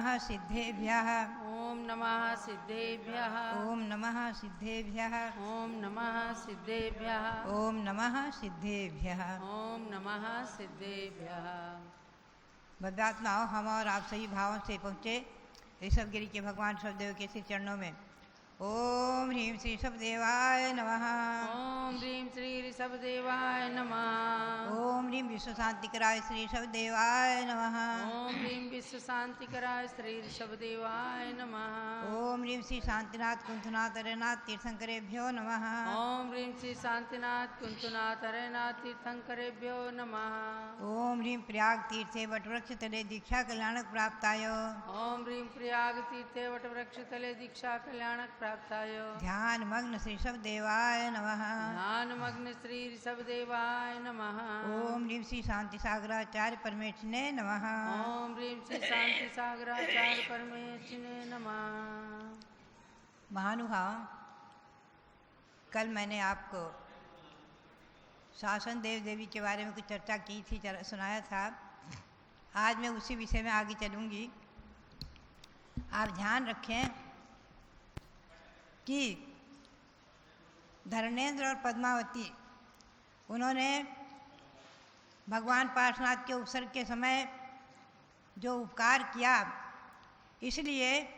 सिद्धेभ्यः ओम नमः सिद्धेभ्यः ओम नमः सिद्धेभ्यः ओम नमः सिद्धेभ्यः ओम नमः सिद्धेभ्यः। ओम नमः सिद्धेभ्यः। बद्धात्माओं, हम और आप सही भावों से पहुँचे ऋषभगिरी के भगवान शब्देव के श्री चरणों में। ओम ह्रीं श्री ऋषभदेवाय नमः। ओम ह्रीं श्री ऋषभदेवाय नमः। ओम ह्रीं विश्व शांतिकराय श्री ऋषभदेवाय नमः। ओम ह्रीं विश्व शांतिकराय श्री ऋषभदेवाय नमः। ओम ह्रीं श्री शांतिनाथ कुंथनाथ अरेनाथ तीर्थंकरेभ्यो नमः। ओम ह्रीं श्री शांतिनाथ कुंतुनाथ अरेनाथ तीर्थंकरेभ्यो नमः। ओम ह्रीं प्रयाग तीर्थे वटवृक्ष तले दीक्षा कल्याणक प्राप्ताय। ओम ह्रीं प्रयाग तीर्थे वटवृक्ष तले दीक्षा कल्याणक प्राप्ताय। ध्यान मग्न श्री ऋषभदेवाय नमः। ध्यान मग्न श्री ऋषभदेवाय नमः। ओम ह्रीं श्री शांति सागराचार्य परमेश्वरने नमः। ओम ह्रीं श्री शांति सागराचार्य परमेश्वरने नमः। महानुभाव, कल मैंने आपको शासन देव देवी के बारे में कुछ चर्चा की थी, सुनाया था। आज मैं उसी विषय में आगे चलूँगी। आप ध्यान रखें कि धरणेन्द्र और पद्मावती, उन्होंने भगवान पार्श्वनाथ के उपसर्ग के समय जो उपकार किया, इसलिए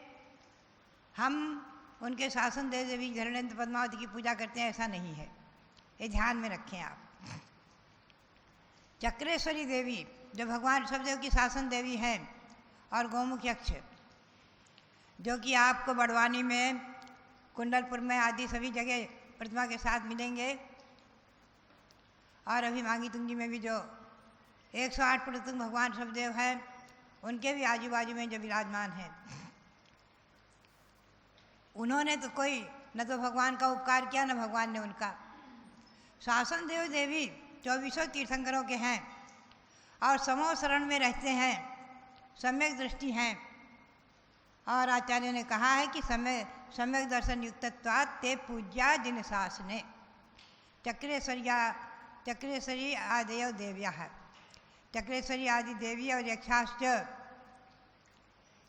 हम उनके शासन देव देवी धरणेन्द्र पद्मावती की पूजा करते हैं, ऐसा नहीं है। ये ध्यान में रखें आप। चक्रेश्वरी देवी जो भगवान ऋषभदेव की शासन देवी हैं, और गौमुख यक्ष जो कि आपको बड़वानी में, कुंडलपुर में आदि सभी जगह प्रतिमा के साथ मिलेंगे, और अभी मांगी तुंगी में भी जो 108 प्रतिम भगवान ऋषभदेव हैं, उनके भी आजू बाजू में जो विराजमान हैं, उन्होंने तो कोई न तो भगवान का उपकार किया न भगवान ने उनका। शासन देव देवी 24 तीर्थंकरों के हैं और समो शरण में रहते हैं, सम्यक दृष्टि हैं, और आचार्य ने कहा है कि सम्यक दर्शन युक्तत्वात् ते पूज्या जिन शासने चक्रेश्वरी आदयो देव्या है। चक्रेश्वरी आदि देवी और यक्षाश्च,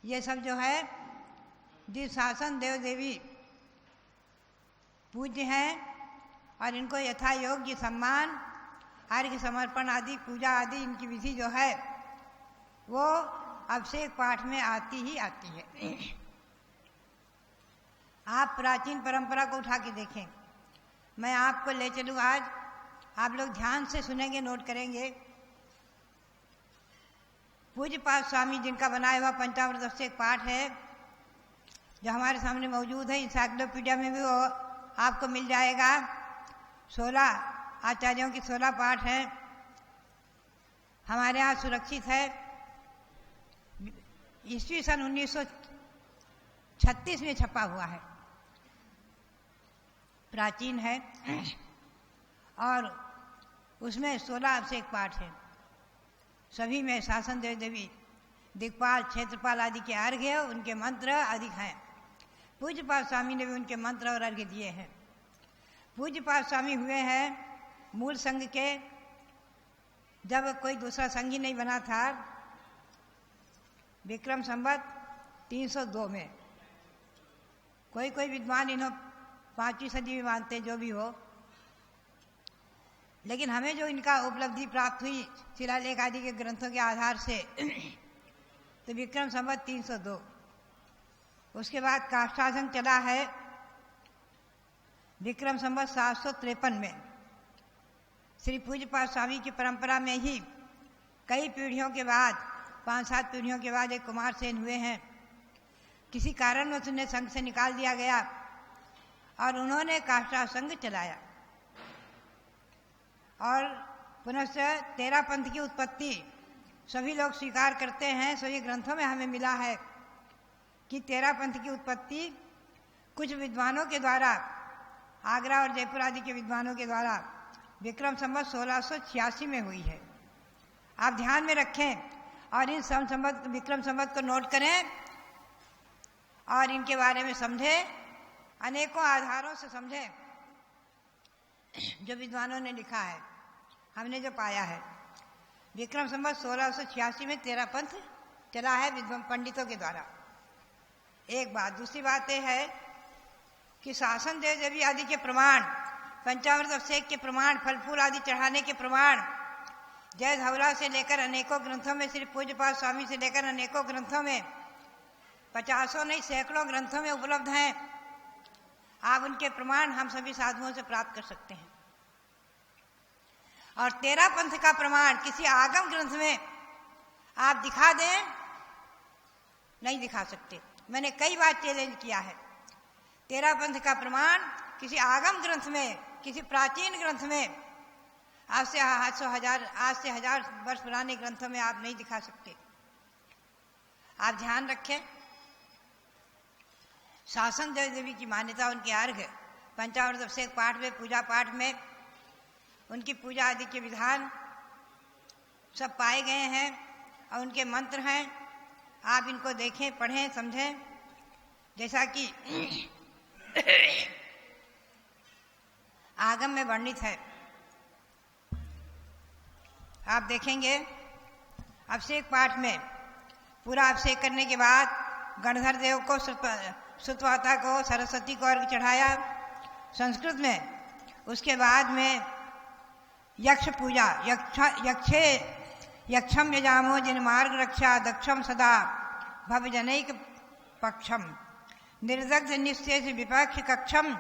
ये सब जो है जिस शासन देव देवी पूज्य हैं, और इनको यथा योग्य सम्मान, अर्घ्य समर्पण आदि पूजा आदि इनकी विधि जो है वो अभिषेक पाठ में आती ही आती है। आप प्राचीन परंपरा को उठा के देखें। मैं आपको ले चलूँ आज, आप लोग ध्यान से सुनेंगे, नोट करेंगे। पूज्यपाद स्वामी जिनका बनाया हुआ पंचामृत अभिषेक पाठ है, जो हमारे सामने मौजूद है, इंसाइक्लोपीडिया में भी वो आपको मिल जाएगा। 16 आचार्यों की 16 पाठ हैं, हमारे यहाँ सुरक्षित है। ईस्वी सन 1936 में छपा हुआ है, प्राचीन है, और उसमें 16 अभिषेक पाठ हैं। सभी में शासन देव देवी, दिक्पाल, क्षेत्रपाल आदि के अर्घ्य, उनके मंत्र आदि हैं। पूज्यपाद स्वामी ने भी उनके मंत्र और अर्घ्य दिए हैं। पूज्यपाद स्वामी हुए हैं मूल संघ के, जब कोई दूसरा संघ ही नहीं बना था, विक्रम संवत 302 में। कोई विद्वान इन्हों 5वीं सदी में मानते, जो भी हो, लेकिन हमें जो इनका उपलब्धि प्राप्त हुई शिलालेख आदि के ग्रंथों के आधार से, तो विक्रम संवत 302। उसके बाद काष्ठासंघ चला है विक्रम संवत 753 में। श्री पूज्यपाद स्वामी की परंपरा में ही कई पीढ़ियों के बाद, 5-7 पीढ़ियों के बाद एक कुमार सेन हुए हैं। किसी कारणवश उन्हें संघ से निकाल दिया गया और उन्होंने काष्ठा संघ चलाया। और पुनश्च 13 पंथ की उत्पत्ति सभी लोग स्वीकार करते हैं। सभी ग्रंथों में हमें मिला है कि 13 पंथ की उत्पत्ति कुछ विद्वानों के द्वारा, आगरा और जयपुर आदि के विद्वानों के द्वारा विक्रम संवत 1686 में हुई है। आप ध्यान में रखें और इन संवत, विक्रम संवत को नोट करें और इनके बारे में समझें, अनेकों आधारों से समझें जो विद्वानों ने लिखा है, हमने जो पाया है। विक्रम संवत 1686 में 13 पंथ चला है विद्वान पंडितों के द्वारा। एक बात। दूसरी बात यह है कि शासन देव देवी आदि के प्रमाण, पंचामृत अभिषेक के प्रमाण, फल फूल आदि चढ़ाने के प्रमाण जय धवला से लेकर अनेकों ग्रंथों में, श्री पूज्यपाद स्वामी से लेकर अनेकों ग्रंथों में, 50 नहीं सैकड़ों ग्रंथों में उपलब्ध हैं। आप उनके प्रमाण हम सभी साधुओं से प्राप्त कर सकते हैं। और 13 पंथ का प्रमाण किसी आगम ग्रंथ में आप दिखा दें, नहीं दिखा सकते। मैंने कई बार चैलेंज किया है। 13 पंथ का प्रमाण किसी आगम ग्रंथ में, किसी प्राचीन ग्रंथ में, आज से 1000 वर्ष पुराने ग्रंथों में आप नहीं दिखा सकते। आप ध्यान रखें, शासन देव देवी की मान्यता, उनके अर्घ, पंचामृत अभिषेक पाठ में, पूजा पाठ में उनकी पूजा आदि के विधान सब पाए गए हैं और उनके मंत्र हैं। आप इनको देखें, पढ़ें, समझें। जैसा कि आगम में वर्णित है, आप देखेंगे अभिषेक पाठ में पूरा अभिषेक करने के बाद गणधर देव को, सुतवाता को, सरस्वती को अर्घ चढ़ाया संस्कृत में। उसके बाद में यक्ष पूजा, यक्षम यजामो जिन मार्ग रक्षा दक्षम सदा भव जनैक पक्षम निर्दग्ध निश्चेष विपक्ष कक्षम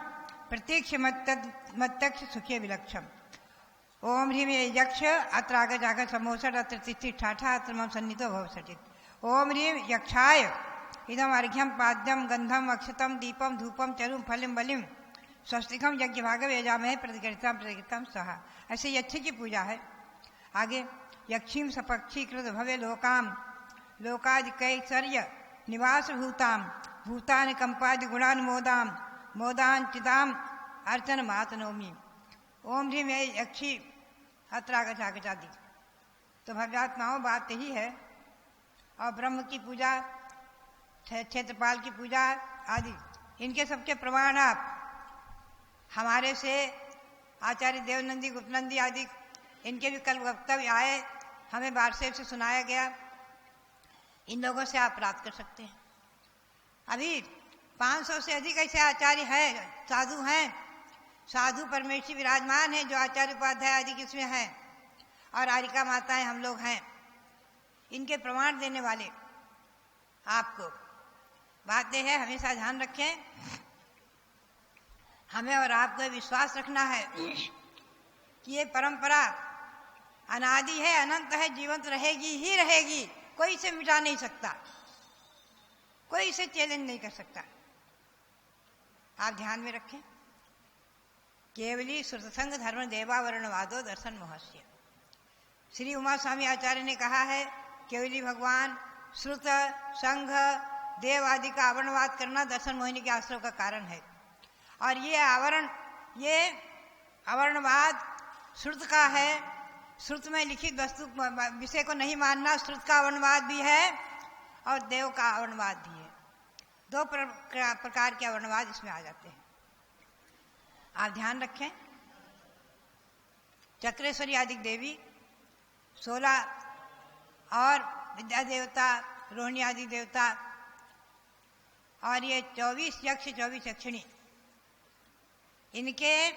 प्रतीक्ष मत्तक्ष सुखे विलक्षम। ओम ह्रीम यक्ष अत्र आग जाग समोसट अत्र तिथि ठाठा अत्र मम सन्निधो भव सचित। ओम ह्रीम यक्षाय इदम अर्घ्यम पाद्यम गंधम अक्षतम दीपम धूपम चरुम फलिम बलिम स्वस्तिकम यज्ञ भागव यजामहे प्रतिकृतम सहा। ऐसे यक्ष की पूजा है। आगे यक्षीम सपक्षीकृत भवे लोकाम लोकादि कैसर्य निवास भूताम भूतान कंपादि गुणान मोदाम मोदान चिदाम अर्चन मातनोमी। ओम ह्रीम यक्षी अत्रागचागचादि। तो भव्यात्माओं बात यही है। और ब्रह्म की पूजा, क्षेत्रपाल की पूजा आदि, इनके सबके प्रमाण आप हमारे से आचार्य देवनंदी, गुप्तनंदी आदि, इनके भी कल वक्तव्य आए, हमें वार्षिक से सुनाया गया। इन लोगों से आप प्राप्त कर सकते हैं। अभी 500 से अधिक ऐसे आचार्य हैं, साधु हैं, साधु परमेश्वरी विराजमान हैं जो आचार्य उपाध्याय आदि किसमें हैं, और आरिका माताएं हम लोग हैं। इनके प्रमाण देने वाले आपको बात यह है, हमेशा ध्यान रखें, हमें और आपको विश्वास रखना है कि ये परंपरा अनादि है, अनंत है, जीवंत रहेगी ही रहेगी। कोई इसे मिटा नहीं सकता, कोई इसे चैलेंज नहीं कर सकता। आप ध्यान में रखें, केवली श्रुतसंग धर्म देवावरणवादो दर्शन मोहस्य। श्री उमा स्वामी आचार्य ने कहा है, केवली भगवान, श्रुत, संघ, देव आदि का आवरणवाद करना दर्शन मोहिनी के आश्रय का कारण है। और ये आवरणवाद श्रुत का है। श्रुत में लिखित वस्तु विषय को नहीं मानना श्रुत का आवरणवाद भी है और देव का आवरणवाद भी है। 2 प्रकार के आवरणवाद इसमें आ जाते हैं। आप ध्यान रखें, चक्रेश्वरी आदि देवी 16 और विद्या देवता, रोहिणी आदि देवता, और ये 24 यक्ष, 24 यक्षिणी, इनके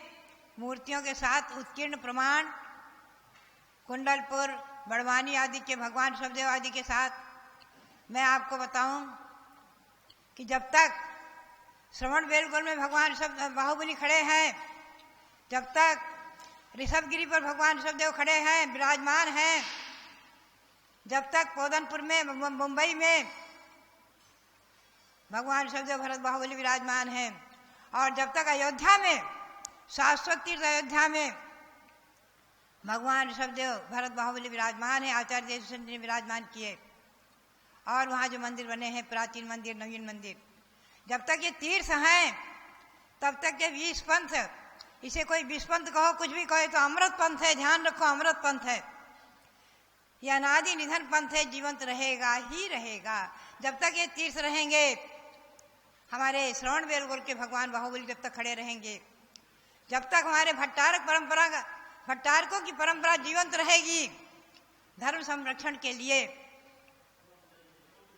मूर्तियों के साथ उत्कीर्ण प्रमाण कुंडलपुर, बड़वानी आदि के भगवान ऋषभदेव आदि के साथ मैं आपको बताऊं कि जब तक श्रवण बेलगोल में भगवान ऋषभ बाहुबली खड़े हैं, जब तक ऋषभगिरी पर भगवान ऋषभदेव खड़े हैं, विराजमान हैं, जब तक पोदनपुर में, मुंबई में भगवान ऋषभदेव भरत बाहुबली विराजमान हैं, और जब तक अयोध्या में, शाश्वत तीर्थ अयोध्या में भगवान ऋषभदेव भरत बाहुबली विराजमान है, आचार्य देवचंद्र ने विराजमान किए, और वहाँ जो मंदिर बने हैं, प्राचीन मंदिर, नवीन मंदिर, जब तक ये तीर्थ हैं तब तक ये 20 पंथ, इसे कोई 20 पंथ कहो, कुछ भी कहे, तो अमृत पंथ है। ध्यान रखो, अमृत पंथ है, ये अनादि निधन पंथ है, जीवंत रहेगा ही रहेगा। जब तक ये तीर्थ रहेंगे, हमारे श्रवण बेलगोल के भगवान बाहुबली जब तक खड़े रहेंगे, जब तक हमारे भट्टारकों की परंपरा जीवंत रहेगी धर्म संरक्षण के लिए,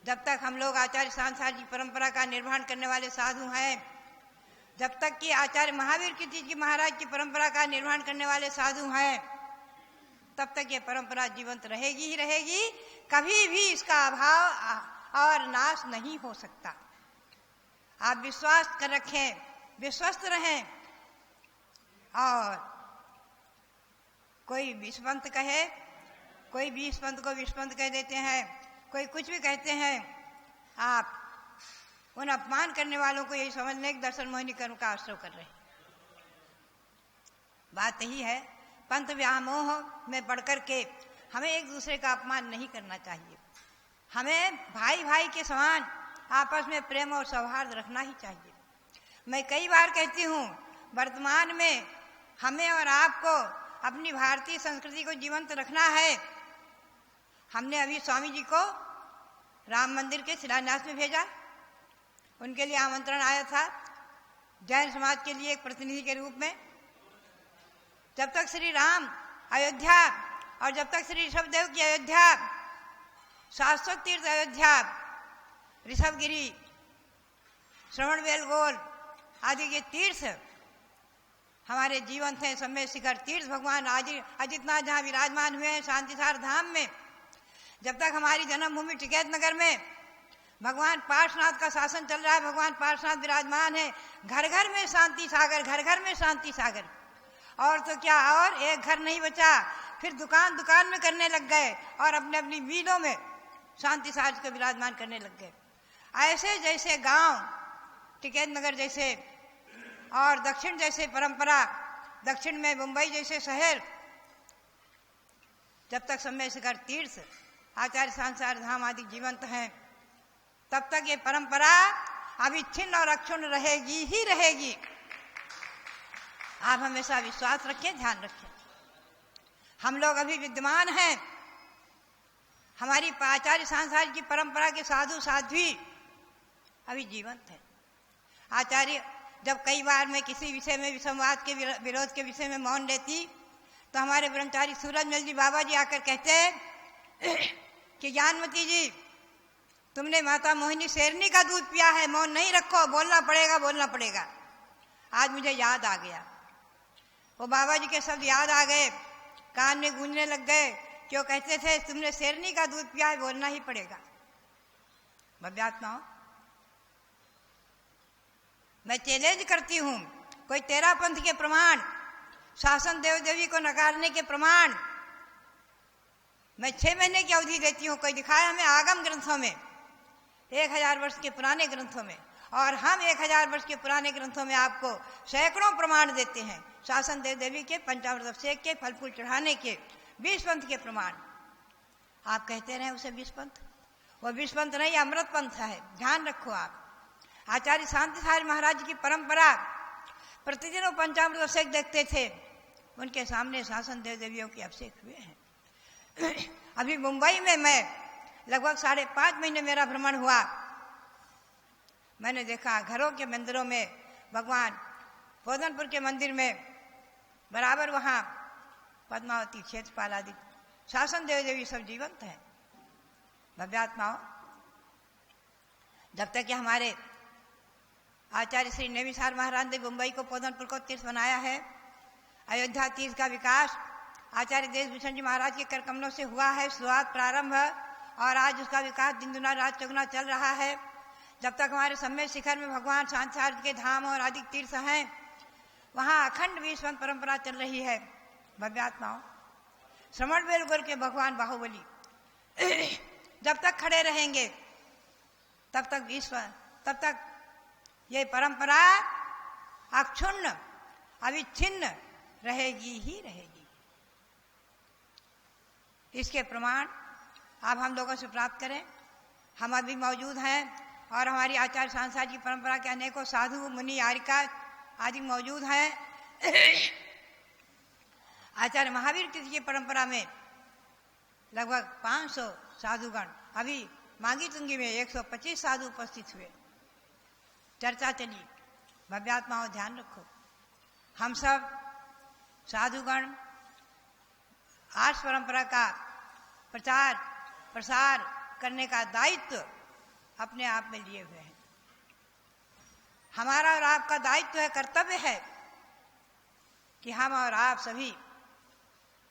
जब तक हम लोग आचार्य सांसार की परंपरा का निर्वहन करने वाले साधु हैं, जब तक कि आचार्य महावीर कीर्ति जी महाराज की परंपरा का निर्वहन करने वाले साधु हैं, तब तक ये परंपरा जीवंत रहेगी ही रहेगी। कभी भी इसका अभाव और नाश नहीं हो सकता। आप विश्वास कर रखें, विश्वस्त रहें। और कोई विषपंथ कहे, कोई विषपंथ को विषपंथ कह देते हैं, कोई कुछ भी कहते हैं, आप उन अपमान करने वालों को यही समझ लें कि दर्शन मोहिनी कर्म का आश्रय कर रहे हैं। बात यही है, पंथ व्यामोह में पढ़ करके हमें एक दूसरे का अपमान नहीं करना चाहिए। हमें भाई भाई के समान आपस में प्रेम और सौहार्द रखना ही चाहिए। मैं कई बार कहती हूँ, वर्तमान में हमें और आपको अपनी भारतीय संस्कृति को जीवंत रखना है। हमने अभी स्वामी जी को राम मंदिर के शिलान्यास में भेजा, उनके लिए आमंत्रण आया था जैन समाज के लिए एक प्रतिनिधि के रूप में। जब तक श्री राम अयोध्या और जब तक श्री ऋषभदेव की अयोध्या, शाश्वत तीर्थ अयोध्या, ऋषभगिरी, श्रवण बेलगोल आदि के तीर्थ हमारे जीवन थे, समय शिखर तीर्थ भगवान अजितनाथ जहाँ विराजमान हुए हैं शांतिसार धाम में। जब तक हमारी जन्मभूमि टिकैत नगर में भगवान पार्श्वनाथ का शासन चल रहा है, भगवान पार्श्वनाथ विराजमान है, घर घर में शांति सागर, घर घर में शांति सागर। और तो क्या, और एक घर नहीं बचा, फिर दुकान दुकान में करने लग गए और अपने अपनी मीलों में शांति सागर को विराजमान करने लग गए। ऐसे जैसे गांव टिकैत नगर जैसे और दक्षिण जैसे परंपरा, दक्षिण में मुंबई जैसे शहर, जब तक समय शिखर तीर्थ आचार्य सांसार धाम आदि जीवंत हैं, तब तक ये परंपरा अविच्छिन्न और अक्षुण्ण रहेगी ही रहेगी। आप हमेशा विश्वास रखें, ध्यान रखें। हम लोग अभी विद्यमान हैं, हमारी आचार्य सांसार की परंपरा के साधु साध्वी अभी जीवंत हैं। आचार्य जब कई बार मैं किसी विषय में विसंवाद के विरोध के विषय में मौन लेती, तो हमारे ब्रह्मचारी सूरजमल जी बाबा जी आकर कहते कि ज्ञानमती जी, तुमने माता मोहिनी शेरनी का दूध पिया है, मौन नहीं रखो, बोलना पड़ेगा, बोलना पड़ेगा। आज मुझे याद आ गया, वो बाबा जी के शब्द याद आ गए, कान में गूंजने लग गए, क्यों कहते थे तुमने शेरनी का दूध पिया है, बोलना ही पड़ेगा। भव्यात्माओं, मैं चैलेंज करती हूं, कोई तेरा पंथ के प्रमाण, शासन देव देवी को नकारने के प्रमाण मैं 6 महीने की अवधि देती हूं, कोई दिखाए हमें आगम ग्रंथों में, 1000 वर्ष के पुराने ग्रंथों में, और हम 1000 वर्ष के पुराने ग्रंथों में आपको सैकड़ों प्रमाण देते हैं शासन देव देवी के, पंचामृत अभिषेक के, फल फूल चढ़ाने के, विष पंथ के प्रमाण। आप कहते रहे उसे विष पंथ, वो विष पंथ नहीं, अमृत पंथ है, ध्यान रखो आप। आचार्य शांतिसार महाराज की परंपरा, प्रतिदिन वो पंचामृत अभिषेक देखते थे, उनके सामने शासन देव देवियों के अभिषेक हुए हैं। अभी मुंबई में मैं लगभग 5.5 महीने मेरा भ्रमण हुआ, मैंने देखा घरों के मंदिरों में, भगवान पोदनपुर के मंदिर में बराबर वहाँ पद्मावती, क्षेत्रपाल आदि शासन देव देवी सब जीवंत हैं। भव्यात्माओं, जब तक कि हमारे आचार्य श्री नेमिसार महाराज ने मुंबई को पोदनपुर को तीर्थ बनाया है, अयोध्या तीर्थ का विकास आचार्य देशभूषण जी महाराज के कर कमलों से हुआ है, शुरुआत प्रारंभ, और आज उसका विकास दिन दुना रात चौगुना चल रहा है। जब तक हमारे सम्मेद शिखर में भगवान शांतिसार के धाम और आदि तीर्थ हैं, वहाँ अखंड विश्वंत परंपरा चल रही है। भव्यात्माओं, श्रवण बेलगोल के भगवान बाहुबली जब तक खड़े रहेंगे तब तक ये परंपरा अक्षुण्ण अविच्छिन्न रहेगी ही रहेगी। इसके प्रमाण आप हम लोगों से प्राप्त करें। हम अभी मौजूद हैं और हमारी आचार्य सांसार की परंपरा के अनेकों साधु मुनि यारिका आदि मौजूद हैं। आचार्य महावीर तीर्थ की परंपरा में लगभग 500 साधुगण, अभी मांगी तुंगी में 125 साधु उपस्थित हुए, चर्चा चली। भव्यात्माओं, ध्यान रखो, हम सब साधुगण आर्ष परंपरा का प्रचार प्रसार करने का दायित्व अपने आप में लिए हुए हैं। हमारा और आपका दायित्व है, कर्तव्य है कि हम और आप सभी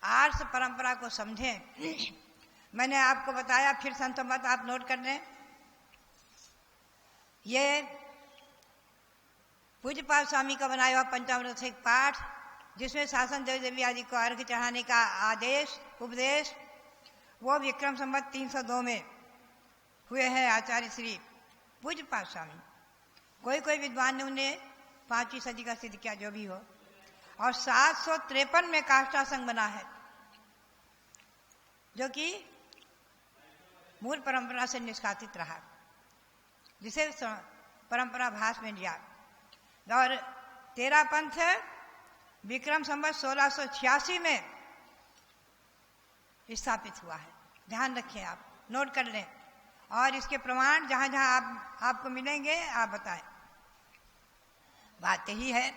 आर्ष परंपरा को समझें। मैंने आपको बताया, फिर संतो मत आप नोट कर लें, ये पूज्यपाद स्वामी का बनाया हुआ पंचामृत से एक पाठ, जिसमें शासन देव देवी आदि को अर्घ्य चढ़ाने का आदेश उपदेश वो विक्रम संवत 302 में हुए हैं आचार्य श्री पूज्यपाद स्वामी। कोई कोई विद्वान ने उन्हें 5वीं सदी का सिद्ध किया, जो भी हो। और 753 में काष्ठासंग बना है, जो कि मूल परंपरा से निष्कासित रहा, जिसे परंपरा भास में लिया। और तेरा पंथ विक्रम संवत 1686 में स्थापित हुआ है। ध्यान रखें, आप नोट कर लें, और इसके प्रमाण जहां जहां आपको मिलेंगे आप बताएं। बात यही है,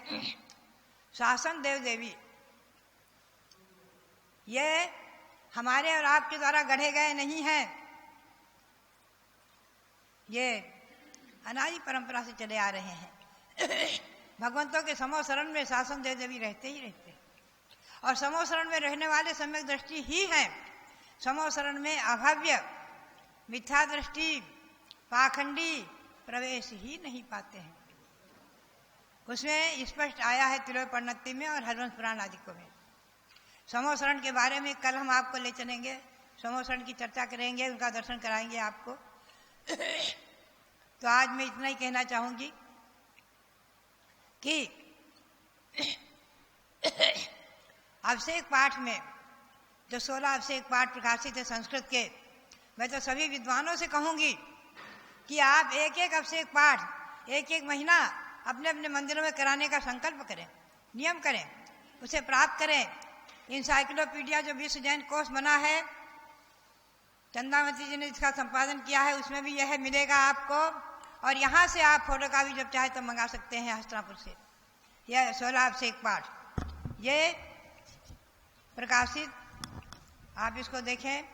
शासन देव देवी ये हमारे और आपके द्वारा गढ़े गए नहीं हैं, ये अनादि परंपरा से चले आ रहे हैं। भगवंतों के समो शरण में शासन देव देवी रहते ही रहते, और समो शरण में रहने वाले सम्यक दृष्टि ही हैं। समो शरण में अभव्य मिथ्या दृष्टि पाखंडी प्रवेश ही नहीं पाते हैं। उसमें स्पष्ट आया है तिलोपन्नति में और हरिवंश पुराण आदि को में। समो शरण के बारे में कल हम आपको ले चलेंगे, समो शरण की चर्चा करेंगे, उनका दर्शन कराएंगे आपको। तो आज मैं इतना ही कहना चाहूंगी कि अभिषेक पाठ में जो 16 अभिषेक पाठ प्रकाशित है संस्कृत के, मैं तो सभी विद्वानों से कहूंगी कि आप एक एक अभिषेक पाठ एक एक महीना अपने अपने मंदिरों में कराने का संकल्प करें, नियम करें, उसे प्राप्त करें। इंसाइक्लोपीडिया जो विश्व जैन कोश बना है, चंदावती जी ने इसका संपादन किया है, उसमें भी यह मिलेगा आपको। और यहाँ से आप फोटो कॉपी जब चाहे तो मंगा सकते हैं हस्तिनापुर से। यह 16 अभिषेक पाठ ये प्रकाशित, आप इसको देखें,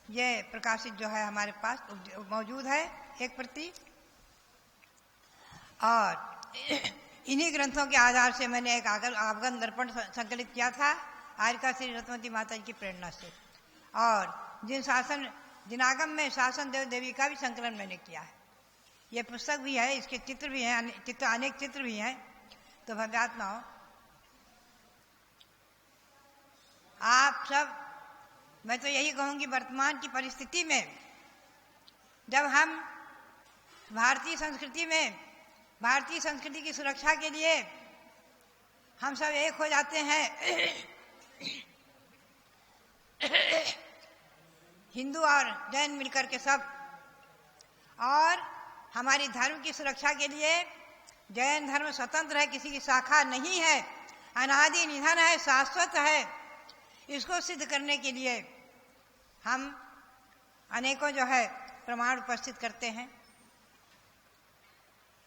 ये प्रकाशित जो है हमारे पास मौजूद है एक प्रति। और इन्हीं ग्रंथों के आधार से मैंने एक आगम दर्पण संकलित किया था आर्यका श्री रत्नवती माता जी की प्रेरणा से। और जिन आगम में शासन देव देवी का भी संकलन मैंने किया है। ये पुस्तक भी है, इसके चित्र भी हैं, अनेक चित्र भी हैं। तो भव्यात्माओं, आप सब, मैं तो यही कहूंगी, वर्तमान की परिस्थिति में जब हम भारतीय संस्कृति की सुरक्षा के लिए हम सब एक हो जाते हैं, हिंदू और जैन मिलकर के सब, और हमारी धर्म की सुरक्षा के लिए जैन धर्म स्वतंत्र है, किसी की शाखा नहीं है, अनादि निधन है, शाश्वत है, इसको सिद्ध करने के लिए हम अनेकों जो है प्रमाण उपस्थित करते हैं।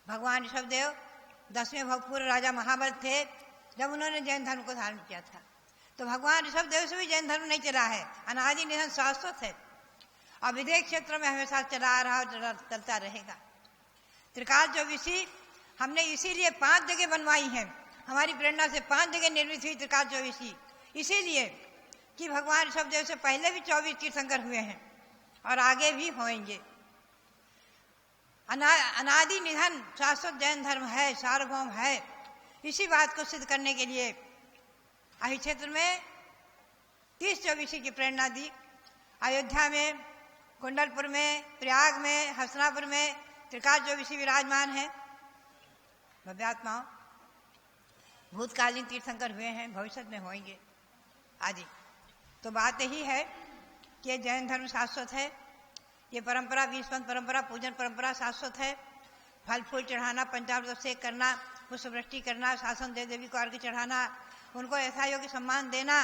भगवान ऋषभदेव 10वें भवपूर्व राजा महाबल थे जब उन्होंने जैन धर्म को धारण किया था। तो भगवान ऋषभदेव से भी जैन धर्म नहीं चला है, अनादि निधन शाश्वत है, और विदेश क्षेत्र में हमेशा चला आ रहा और चलता रहेगा। त्रिकाल चौबीसी हमने इसीलिए 5 जगह बनवाई हैं, हमारी प्रेरणा से 5 जगह निर्मित हुई त्रिकाल चौबीसी, इसीलिए कि भगवान ऋषभदेव से पहले भी 24 तीर्थंकर हुए हैं और आगे भी होंगे। अनादि निधन शाश्वत जैन धर्म है, सार्वभौम है। इसी बात को सिद्ध करने के लिए अहि क्षेत्र में 30 चौबीसी की प्रेरणा दी। अयोध्या में, कुंडलपुर में, प्रयाग में, हस्तिनापुर में त्रिकाल चौबीसी विराजमान है। भव्यात्माओं, भूतकालीन तीर्थंकर हुए हैं, भविष्य में होंगे आदि। तो बात यही है कि जैन धर्म शाश्वत है, ये परंपरा, विश्वंत परंपरा, पूजन परंपरा शाश्वत है। फल फूल चढ़ाना, पंचामृत अभिषेक करना, पुष्पवृष्टि करना, शासन देव देवी को अर्घ्य चढ़ाना, उनको यथायोग्य सम्मान देना,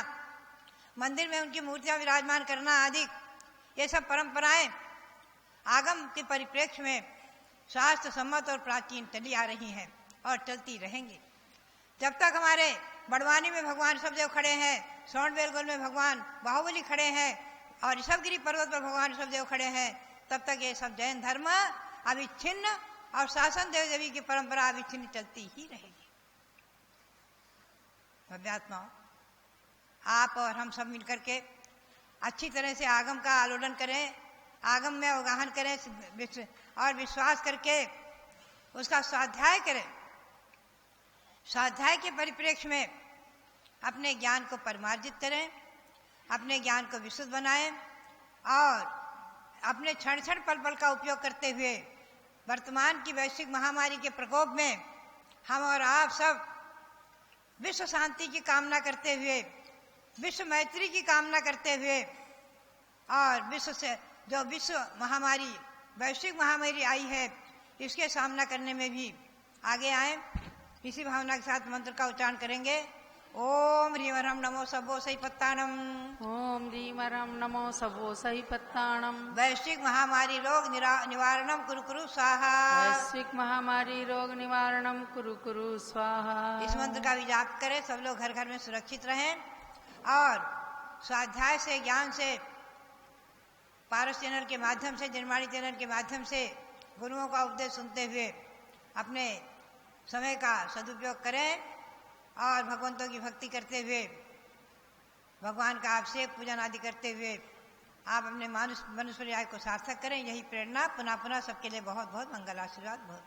मंदिर में उनकी मूर्तियां विराजमान करना आदि, ये सब परंपराएं आगम के परिप्रेक्ष्य में शास्त्र सम्मत और प्राचीन चली आ रही हैं और चलती रहेंगी। जब तक हमारे बड़वानी में भगवान ऋषभदेव खड़े हैं, स्वर्ण बेलगोल में भगवान बाहुबली खड़े हैं, और ऋषभगिरी पर्वत पर भगवान ऋषभदेव खड़े हैं, तब तक ये सब जैन धर्म अविच्छिन्न और शासन देव देवी की परंपरा अविच्छिन्न चलती ही रहेगी। भव्यात्माओं, आप और हम सब मिलकर के अच्छी तरह से आगम का आलोडन करें, आगम में अवगाहन करें और विश्वास करके उसका स्वाध्याय करें। स्वाध्याय के परिप्रेक्ष्य में अपने ज्ञान को परिमार्जित करें, अपने ज्ञान को विशुद्ध बनाएं और अपने क्षण क्षण पल पल का उपयोग करते हुए वर्तमान की वैश्विक महामारी के प्रकोप में हम और आप सब विश्व शांति की कामना करते हुए, विश्व मैत्री की कामना करते हुए और विश्व से जो विश्व महामारी वैश्विक महामारी आई है इसके सामना करने में भी आगे आए। इसी भावना के साथ मंत्र का उच्चारण करेंगे। ओम ह्रीं ह्रम नमो सभो सही पत्ताणम। ओम ह्रीं ह्रम नमो सभो सही पत्ताणम। वैश्विक महामारी रोग निवारणम कुरु कुरु स्वाहा। वैश्विक महामारी रोग निवारणम कुरु कुरु स्वाहा। इस मंत्र का भी जाप करें। सब लोग घर घर में सुरक्षित रहें और स्वाध्याय से, ज्ञान से, पारस चैनल के माध्यम से, जनवाणी चैनल के माध्यम से गुरुओं का उपदेश सुनते हुए अपने समय का सदुपयोग करें और भगवंतों की भक्ति करते हुए, भगवान का अभिषेक पूजन आदि करते हुए आप अपने मनुष्य पर्याय को सार्थक करें। यही प्रेरणा पुनः पुनः सबके लिए बहुत बहुत मंगल आशीर्वाद। बहुत